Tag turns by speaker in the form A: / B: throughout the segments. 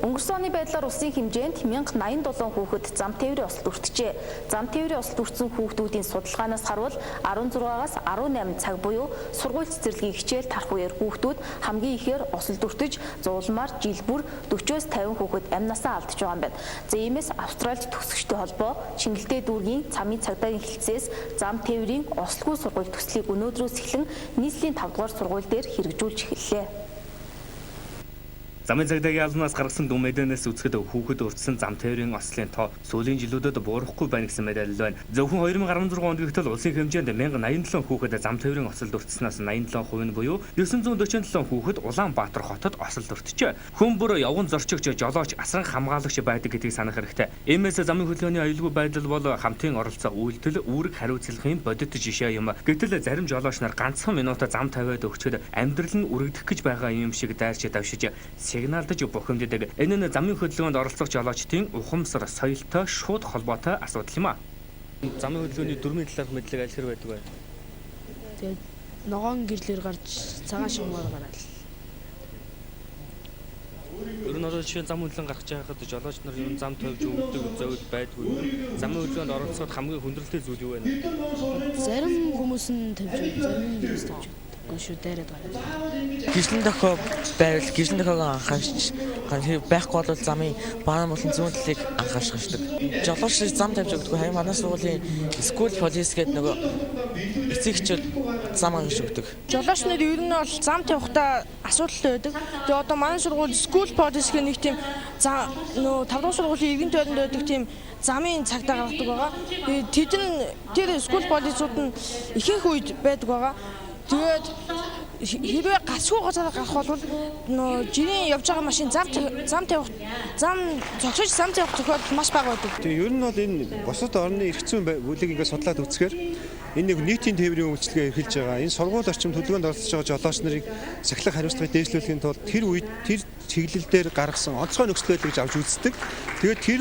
A: Өнгөрсөн оны байдлаар улсын хэмжээнд 1087 хүүхэд зам тээврийн ослд өртжээ. Зам тээврийн ослд өртсөн хүүхдүүдийн судалгаанаас харуул 16-аас 18 цаг буюу сургууль цэцэрлэгийн хичээл тарах үеэр хүүхдүүд хамгийн ихээр ослд өртөж, зуулмаар жил бүр 40-оос 50 хүүхэд амнасаа алдж байгаа юм байна. За иймээс Австральд төгсөгчдийн холбоо Чингэлтэй дүүргийн цамын цагдаагийн хэлтсээс зам тээврийн ослгүй сургууль төслийг өнөөдрөөс эхлэн нийслэлийн 5 дугаар сургууль дээр хэрэгжүүлж эхэллээ.
B: Замын цагдаагийн албанаас гаргасан дүн мэдээлэлээс үзэхэд хүүхэд өртсөн зам тээврийн ослын тоо сүүлийн жилүүдэд буурахгүй байна гэсэн мэдээлэл байна. Зөвхөн 2016 онд гэтэл улсын хэмжээнд 1087 хүүхэд зам тээврийн ослд өртснөөс 87% нь буюу 947 хүүхэд Улаанбаатар хотод ослд өртжээ. Хүн бүр явган зорчигч, жолооч, асран хамгаалагч байдаг гэдгийг санах хэрэгтэй. Иймээс замын хөдөлгөөний аюулгүй байдал бол хамтын оролцоо үйлдэл, үүрэг хариуцлагын бодит жишээ юм. Гэтэл зарим жолооч нар ганцхан минут зам тавиад өгчөд амьдрал нь үрэгдэх гэж байгаа юм шиг дайрч давшиж сигналдаж бухимддаг. Энэ нь замын хөдөлгөөнд оролцох жолоочдын ухамсар, соёлтой шууд холбоотой асуудал юм а. Замын хөдөлгөөний дөрмийн талаарх мэдлэг аль хэр байдаг вэ?
C: Тэгээд ногоон гэрлэр гарч цагаан шугамаар гараад.
B: Ер нь жишээ зам хөдлөн гаргаж байхад жолооч нар ер нь зам тавьж өгдөг зөвлөл байдгүй. Замын хөдөлгөөнд оролцоход хамгийн хүндрэлтэй зүйл юу вэ?
C: Зарим хүмүүс нь тавьж өгдөг, зарим нь тавьж өгдөг. Гүшүү дайраад гараад.
D: Гişлэн дохоо байвал гişлэн дохоог анхаарч байхгүй бол замын баан болон зүүн талыг анхаарч гашдаг. Жолооч зам тавьж өгдөг. Харин манай сургуулийн school police гэдэг нөгөө эцэг эхчүүд зам анхаарч өгдөг.
E: Жолооч нар ер нь бол зам тавихтаа асуудалтай байдаг. Тэгээ одоо манай сургууль school police гэх нэг тийм нөө 5 дахь сургуулийн ивент байранд байдаг тийм замын цагдаа гаргадаг байгаа. Тэр school police-ууд нь ихэнх үед байдаг байгаа. Тэгээд хэрвээ гасгүй газар гарах бол нөө жирийн явж байгаа машин зам зогсож зам тавих тохиолдол маш бага байдаг.
F: Тэгээ ер нь бол энэ бусад орны эрх зүйн бүлийг ингээд судлаад үзэхээр энэ нэг нийтийн тээврийн үйлчлэгээ эрхэлж байгаа. Энэ сургууль орчим төлөвлөгөөнд оролцож байгаа жолооч нарыг сахилах хариуцлагыг дээшлүүлэхийн тулд тэр үед тэр чиглэл дээр гаргасан онцгой нөхцөл байдал гэж авч үздэг. Тэгээд тэр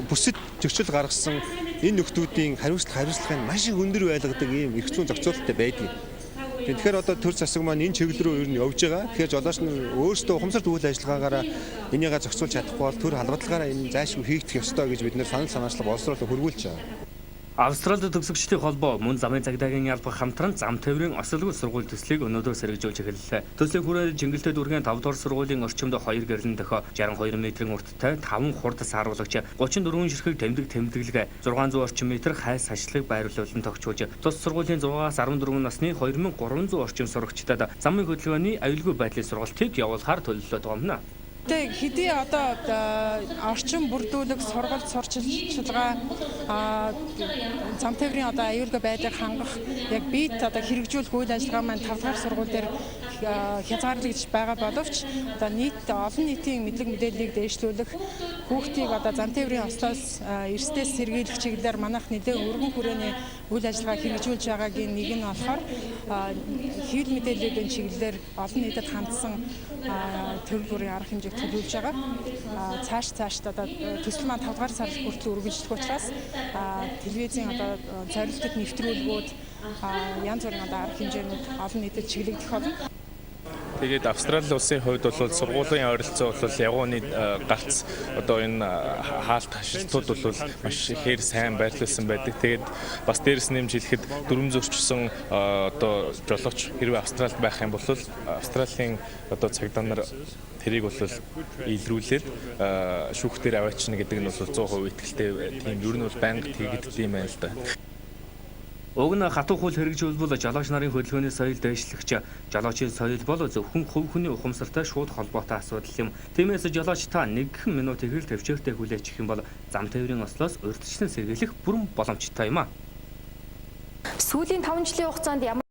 F: бүсэд зөрчил гаргасан энэ нөхдүүдийн хариуцлагын маш их өндөр байлгадаг ийм эрх зүйн зохицуулалттай байдаг. Тэгэхээр одоо төр засаг маань энэ чиглэл рүү ер нь явж байгаа. Тэгэхээр жолооч нар өөрсдөө ухамсарт үйл ажиллагаагаараа энийгээ зохицуулж чадахгүй бол төр халдварлагаараа энэ зайлшгүй хийгдэх ёстой гэж бид нэр санал санаачлал боловсруулалтыг хөрвүүлж байгаа.
B: Австралид төгсөгчдийн холбоо мөн замын цагдаагийн алба хамтран зам тээврийн ослгүй сургууль төслийг өнөөдрөөс хэрэгжүүлж эхэллээ. Төслийг хүрээд Чингэлтэй дүүргийн 5 дугаар сургуулийн орчимд 2 гэрлэн дохио 62 метрийн урттай 5 хурд сааруулагч 34 ширхэг тэмдэглэг 600 орчим метр хайс хашлыг байрлуулан тогтчулж тус сургуулийн 6-аас 14 насны 2300 орчим сурагчдад замын хөдөлгөөний аюулгүй байдлын сургалтыг явуулахаар төлөвлөлөө байгаа юм.
E: Хэдий одоо орчин бүрдүүлэг, сургалт, сурчилгаа зам тээврийн одоо аюулгүй байдлыг хангах яг биет одоо хэрэгжүүлэх үйл ажиллагаа маань 5 дахь сургууль дээр хязгаарлагдж байгаа боловч одоо олон нийтийн мэдлэг мэдээллийг дээшлүүлэх хүүхдийг одоо зам тээврийн ослоос эрсдээс сэргийлэх чиглэлээр манайх нэлээд өргөн хүрээний үйл ажиллагаа хэрэгжүүлж байгаагийн нэг нь болохоор хэвлэл мэдээллийн чиглэлээр олон нийтэд хандсан төрөл бүрийн арга хэмжээг төлөвлөж байгаа. Цааш одоо төсөл маань 5 дугаар сар хүртэл үргэлжлэх учраас телевизийн одоо зорилттой нэвтрүүлгүүд янз бүрийн одоо арга хэмжээнүүд олон нийтэд чиглэгдэх болно.
G: Тэгээд Австрали улсын хувьд бол сургуулийн ойролцоо бол ягууны гарц одоо энэ хаалт хашилтууд бол маш ихээр сайн байрлуулсан байдаг. Тэгээд бас дээрэс нэмж хэлэхэд дүрм зөрчсөн одоо жолооч хэрвээ Австралид байх юм бол Австралийн одоо цагдаа нар тэрийг бол илрүүлээд шүүхтээр аваачна гэдэг нь бол 100% итгэлтэй тийм ер нь бол байнга тэгэгддэг юм байна л да.
B: Уг нь хатуу хууль хэрэгжүүлбэл жолооч нарын хөдөлгөөний соёл дээшлэгч жолоочийн соёл бол зөвхөн хувь хүний ухамсартай шууд холбоотой асуудал юм. Тиймээс жолооч та 1 минутыг л төвчээртэй хүлээчих юм бол зам тээврийн ослоос урьдчилан сэргийлэх бүрэн боломжтой юм а.
A: Сүүлийн 5 жилийн хугацаанд